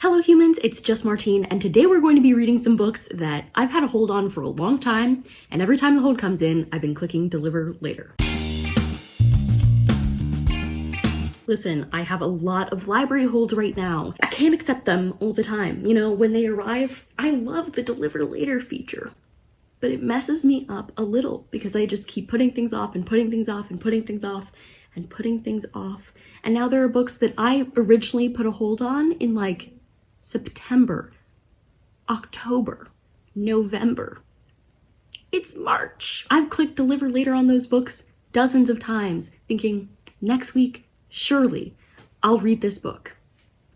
Hello humans, it's just Martine, and today we're going to be reading some books that I've had a hold on for a long time, and every time the hold comes in, I've been clicking deliver later. Listen, I have a lot of library holds right now. I can't accept them all the time. You know, when they arrive, I love the deliver later feature. But it messes me up a little because I just keep putting things off and putting things off and putting things off and putting things off. And now there are books that I originally put a hold on in like September, October, November. It's March. I've clicked deliver later on those books dozens of times, thinking next week, surely I'll read this book.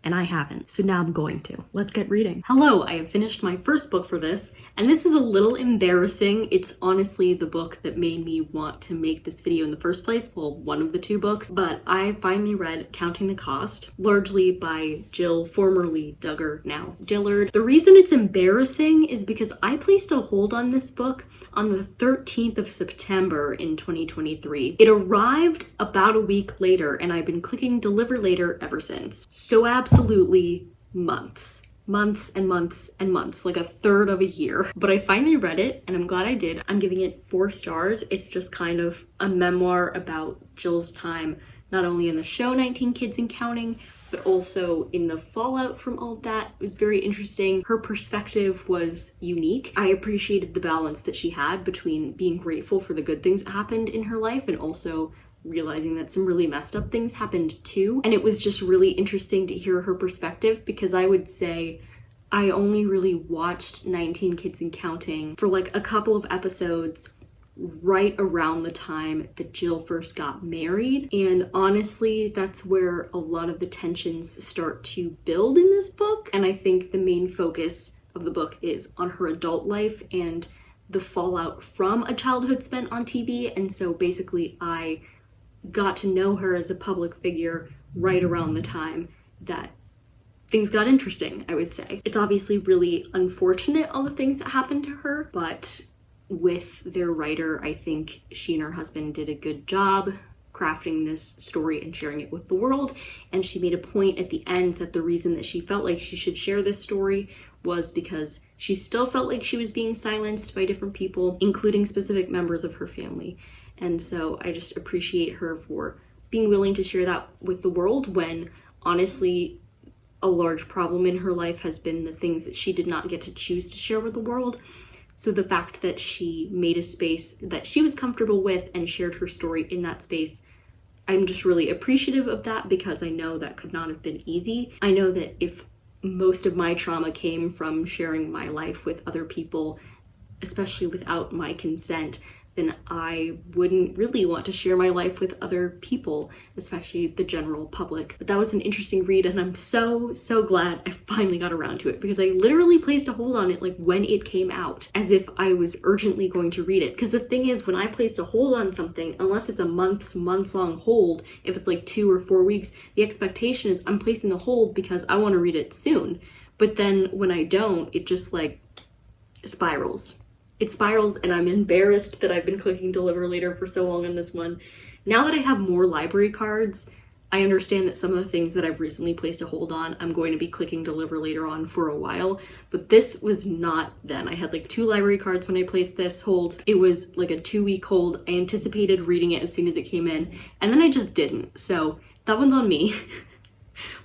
And I haven't, so now I'm going to. Let's get reading. Hello, I have finished my first book for this, and this is a little embarrassing. It's honestly the book that made me want to make this video in the first place. Well, one of the two books, but I finally read Counting the Cost, largely by Jill, formerly Duggar, now Dillard. The reason it's embarrassing is because I placed a hold on this book on the 13th of September in 2023. It arrived about a week later, and I've been clicking deliver later ever since. So absolutely months and months and months, like a third of a year. But I finally read it, and I'm glad I did. I'm giving it 4 stars. It's just kind of a memoir about Jill's time, not only in the show 19 Kids and Counting, but also in the fallout from all of that. It was very interesting. Her perspective was unique. I appreciated the balance that she had between being grateful for the good things that happened in her life and also realizing that some really messed up things happened too. And it was just really interesting to hear her perspective because I would say I only really watched 19 Kids and Counting for like a couple of episodes right around the time that Jill first got married. And honestly, that's where a lot of the tensions start to build in this book. And I think the main focus of the book is on her adult life and the fallout from a childhood spent on TV. And so basically I got to know her as a public figure right around the time that things got interesting, I would say. It's obviously really unfortunate, all the things that happened to her, but with their writer, I think she and her husband did a good job crafting this story and sharing it with the world. And she made a point at the end that the reason that she felt like she should share this story was because she still felt like she was being silenced by different people, including specific members of her family. And so I just appreciate her for being willing to share that with the world when honestly a large problem in her life has been the things that she did not get to choose to share with the world. So the fact that she made a space that she was comfortable with and shared her story in that space, I'm just really appreciative of that because I know that could not have been easy. I know that if most of my trauma came from sharing my life with other people, especially without my consent, then I wouldn't really want to share my life with other people, especially the general public. But that was an interesting read, and I'm so glad I finally got around to it because I literally placed a hold on it like when it came out, as if I was urgently going to read it. Because the thing is, when I placed a hold on something, unless it's a months-long hold, if it's like 2 or 4 weeks, the expectation is I'm placing the hold because I want to read it soon. But then when I don't, it just like spirals. It spirals, and I'm embarrassed that I've been clicking deliver later for so long on this one. Now that I have more library cards, I understand that some of the things that I've recently placed a hold on, I'm going to be clicking deliver later on for a while, but this was not then. I had like 2 library cards when I placed this hold. It was like a 2-week hold. I anticipated reading it as soon as it came in, and then I just didn't. So that one's on me,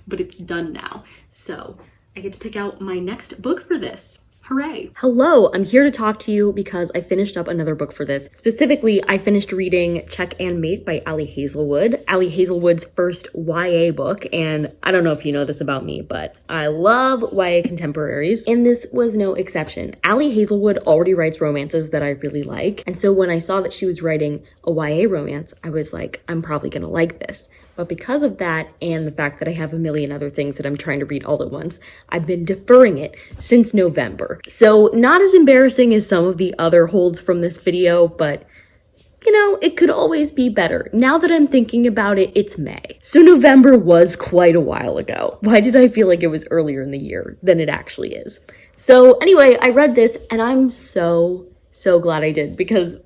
but it's done now. So I get to pick out my next book for this. Hooray. Hello, I'm here to talk to you because I finished up another book for this. Specifically, I finished reading Check and Mate by Ali Hazelwood. Ali Hazelwood's first YA book, and I don't know if you know this about me, but I love YA contemporaries, and this was no exception. Ali Hazelwood already writes romances that I really like, and so when I saw that she was writing a YA romance, I was like, I'm probably gonna like this. But because of that and the fact that I have a million other things that I'm trying to read all at once, I've been deferring it since November. So not as embarrassing as some of the other holds from this video, but you know, it could always be better. Now that I'm thinking about it, it's May. So November was quite a while ago. Why did I feel like it was earlier in the year than it actually is? So anyway, I read this and I'm so glad I did because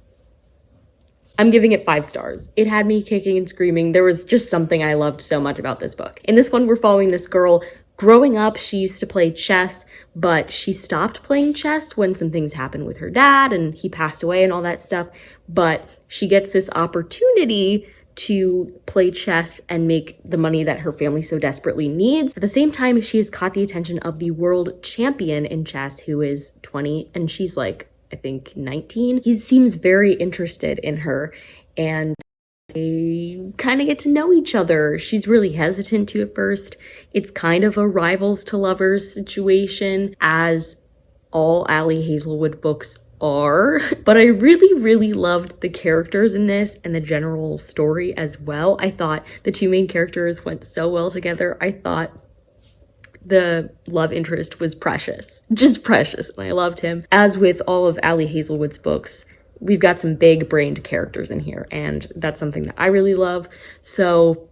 I'm giving it 5 stars. It had me kicking and screaming. There was just something I loved so much about this book. In this one, we're following this girl Growing up, she used to play chess, but she stopped playing chess when some things happened with her dad and he passed away and all that stuff. But she gets this opportunity to play chess and make the money that her family so desperately needs. At the same time, she has caught the attention of the world champion in chess, who is 20, and she's like, I think 19. He seems very interested in her, and they kind of get to know each other. She's really hesitant to at first. It's kind of a rivals to lovers situation, as all Ali Hazelwood books are. But I really loved the characters in this and the general story as well. I thought the two main characters went so well together. I thought the love interest was precious, just precious, and I loved him. As with all of Ali Hazelwood's books, we've got some big-brained characters in here, and that's something that I really love. So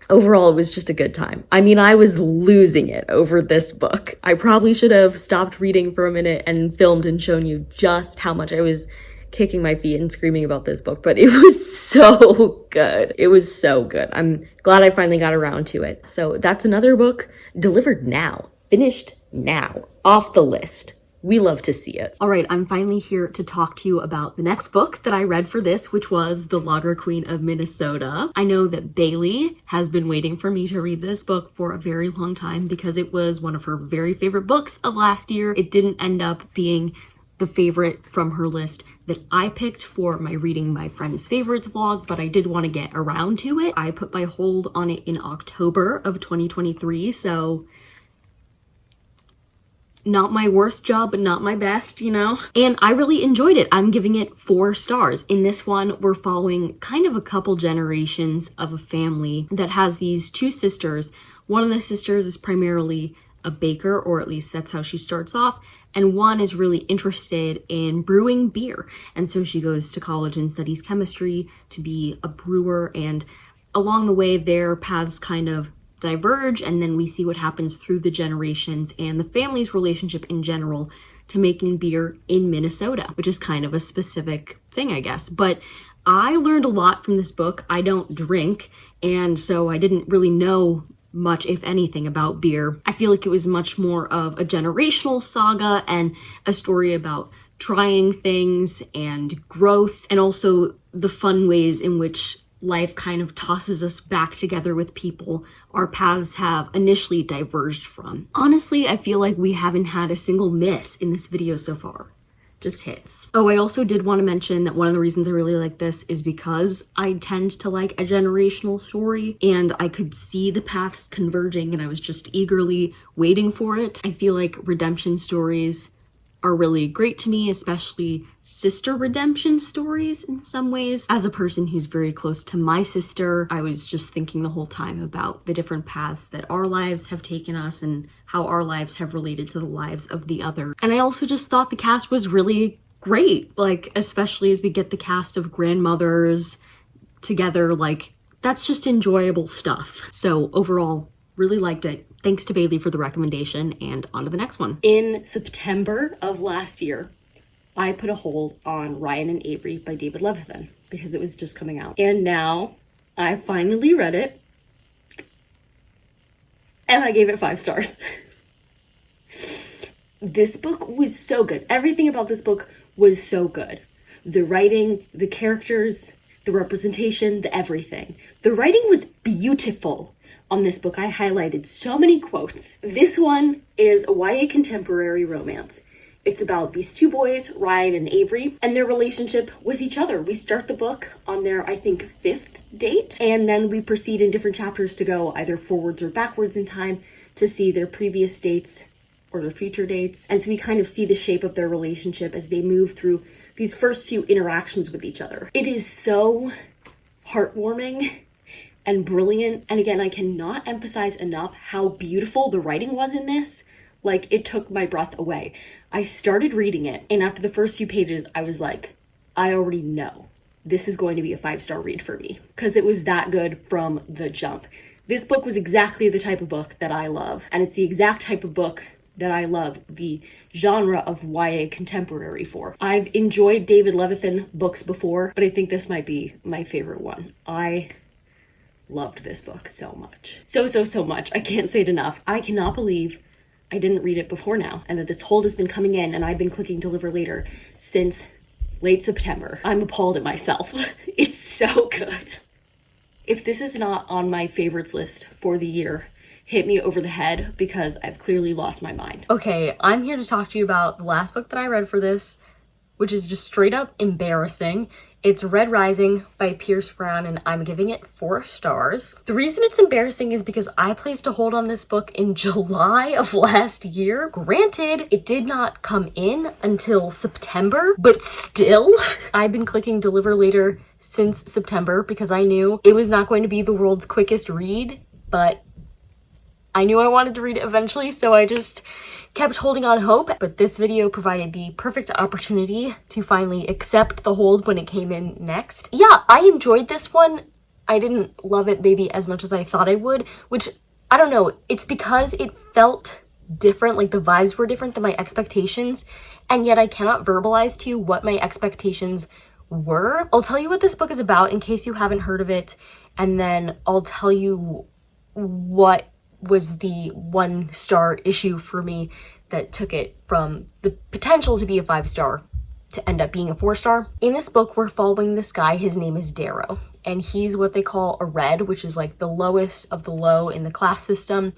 overall, it was just a good time. I mean, I was losing it over this book. I probably should have stopped reading for a minute and filmed and shown you just how much I was kicking my feet and screaming about this book, but it was so good. It was so good. I'm glad I finally got around to it. So that's another book delivered now, finished now, off the list. We love to see it. All right, I'm finally here to talk to you about the next book that I read for this, which was The Lager Queen of Minnesota. I know that Bailey has been waiting for me to read this book for a very long time because it was one of her very favorite books of last year. It didn't end up being the favorite from her list that I picked for my Reading My Friends Favorites vlog, but I did want to get around to it. I put my hold on it in October of 2023, so not my worst job, but not my best, you know? And I really enjoyed it. I'm giving it 4 stars. In this one, we're following kind of a couple generations of a family that has these 2 sisters. One of the sisters is primarily a baker, or at least that's how she starts off, and one is really interested in brewing beer. And so she goes to college and studies chemistry to be a brewer, and along the way, their paths kind of diverge, and then we see what happens through the generations and the family's relationship in general to making beer in Minnesota, which is kind of a specific thing, I guess. But I learned a lot from this book. I don't drink, and so I didn't really know much, if anything, about beer. I feel like it was much more of a generational saga and a story about trying things and growth, and also the fun ways in which life kind of tosses us back together with people our paths have initially diverged from. Honestly, I feel like we haven't had a single miss in this video so far. Just hits. Oh, I also did want to mention that one of the reasons I really like this is because I tend to like a generational story, and I could see the paths converging and I was just eagerly waiting for it. I feel like redemption stories are really great to me, especially sister redemption stories in some ways. As a person who's very close to my sister, I was just thinking the whole time about the different paths that our lives have taken us and how our lives have related to the lives of the other. And I also just thought the cast was really great, like especially as we get the cast of grandmothers together, like that's just enjoyable stuff. So overall, really liked it. Thanks to Bailey for the recommendation, and on to the next one. In September of last year, I put a hold on Ryan and Avery by David Levithan because it was just coming out. And now I finally read it and I gave it 5 stars. This book was so good. Everything about this book was so good. The writing, the characters, the representation, the everything. The writing was beautiful. On this book, I highlighted so many quotes. This one is a YA contemporary romance. It's about these 2 boys, Ryan and Avery, and their relationship with each other. We start the book on their, I think, 5th date, and then we proceed in different chapters to go either forwards or backwards in time to see their previous dates or their future dates. And so we kind of see the shape of their relationship as they move through these first few interactions with each other. It is so heartwarming and brilliant. And again, I cannot emphasize enough how beautiful the writing was in this. Like, it took my breath away. I started reading it, and after the first few pages, I was like, I already know this is going to be a 5-star read for me, because it was that good from the jump. This book was exactly the type of book that I love, and it's the exact type of book that I love the genre of YA contemporary for. I've enjoyed David Levithan books before, but I think this might be my favorite one. I loved this book so much. So much. I can't say it enough. I cannot believe I didn't read it before now, and that this hold has been coming in and I've been clicking deliver later since late September. I'm appalled at myself. It's so good. If this is not on my favorites list for the year, hit me over the head, because I've clearly lost my mind. Okay, I'm here to talk to you about the last book that I read for this, which is just straight up embarrassing. It's Red Rising by Pierce Brown, and I'm giving it 4 stars. The reason it's embarrassing is because I placed a hold on this book in July of last year. Granted, it did not come in until September, but still, I've been clicking deliver later since September because I knew it was not going to be the world's quickest read, but I knew I wanted to read it eventually, so I just kept holding on hope. But this video provided the perfect opportunity to finally accept the hold when it came in next. Yeah, I enjoyed this one. I didn't love it maybe as much as I thought I would, which, I don't know, it's because it felt different, like the vibes were different than my expectations, and yet I cannot verbalize to you what my expectations were. I'll tell you what this book is about in case you haven't heard of it, and then I'll tell you what was the 1-star issue for me that took it from the potential to be a 5-star to end up being a 4-star. In this book, we're following this guy. His name is Darrow, and he's what they call a red, which is like the lowest of the low in the class system.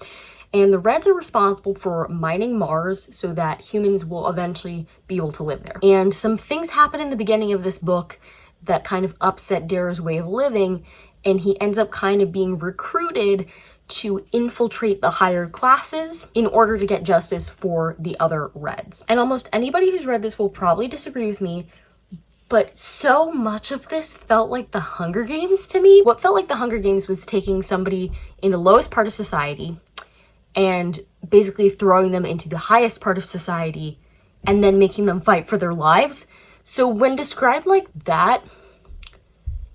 And the Reds are responsible for mining Mars so that humans will eventually be able to live there. And some things happen in the beginning of this book that kind of upset Darrow's way of living, and he ends up kind of being recruited to infiltrate the higher classes in order to get justice for the other Reds. And almost anybody who's read this will probably disagree with me, but so much of this felt like the Hunger Games to me. What felt like the Hunger Games was taking somebody in the lowest part of society and basically throwing them into the highest part of society and then making them fight for their lives. So when described like that,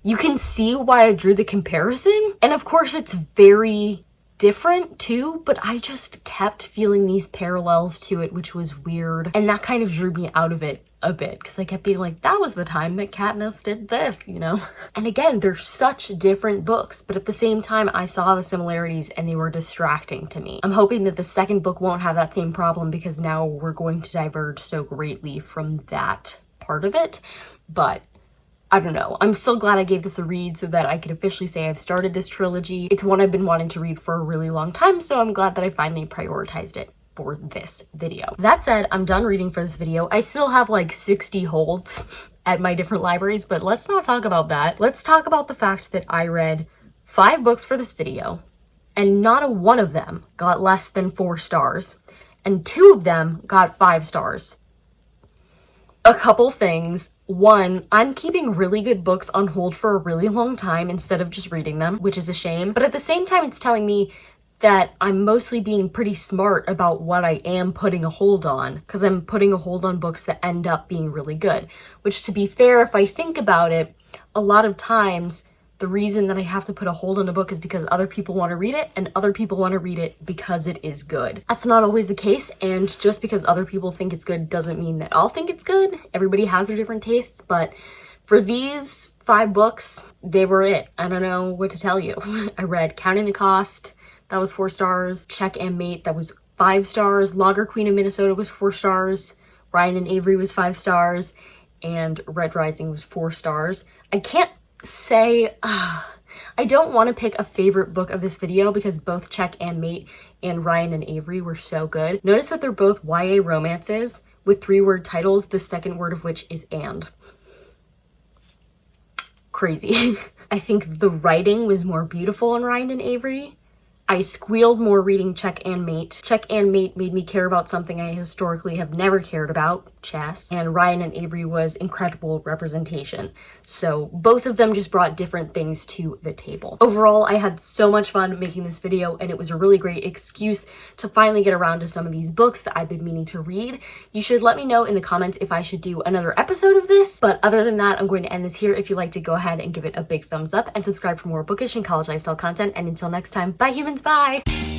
you can see why I drew the comparison. And of course it's very different too, but I just kept feeling these parallels to it, which was weird. And that kind of drew me out of it a bit, because I kept being like, that was the time that Katniss did this, you know? And again, they're such different books, but at the same time, I saw the similarities and they were distracting to me. I'm hoping that the second book won't have that same problem, because now we're going to diverge so greatly from that part of it. But I don't know. I'm still glad I gave this a read so that I could officially say I've started this trilogy. It's one I've been wanting to read for a really long time, so I'm glad that I finally prioritized it for this video. That said, I'm done reading for this video. I still have like 60 holds at my different libraries, but let's not talk about that. Let's talk about the fact that I read 5 books for this video, and not a one of them got less than 4 stars, and 2 of them got 5 stars. A couple things. One, I'm keeping really good books on hold for a really long time instead of just reading them, which is a shame. But at the same time, it's telling me that I'm mostly being pretty smart about what I am putting a hold on, because I'm putting a hold on books that end up being really good. Which, to be fair, if I think about it, a lot of times the reason that I have to put a hold on a book is because other people want to read it, and other people want to read it because it is good. That's not always the case, and just because other people think it's good doesn't mean that I'll think it's good. Everybody has their different tastes, but for these 5 books, they were it. I don't know what to tell you. I read Counting the Cost, that was 4 stars. Check and Mate, that was 5 stars. Lager Queen of Minnesota was 4 stars. Ryan and Avery was 5 stars. And Red Rising was 4 stars. I can't say, I don't want to pick a favorite book of this video because both Check and Mate and Ryan and Avery were so good. Notice that they're both YA romances with 3-word titles, the second word of which is and. Crazy. I think the writing was more beautiful in Ryan and Avery. I squealed more reading Check and Mate. Check and Mate made me care about something I historically have never cared about, chess. And Ryan and Avery was incredible representation. So both of them just brought different things to the table. Overall, I had so much fun making this video, and it was a really great excuse to finally get around to some of these books that I've been meaning to read. You should let me know in the comments if I should do another episode of this. But other than that, I'm going to end this here. If you'd like to go ahead and give it a big thumbs up and subscribe for more bookish and college lifestyle content. And until next time, bye humans. Bye!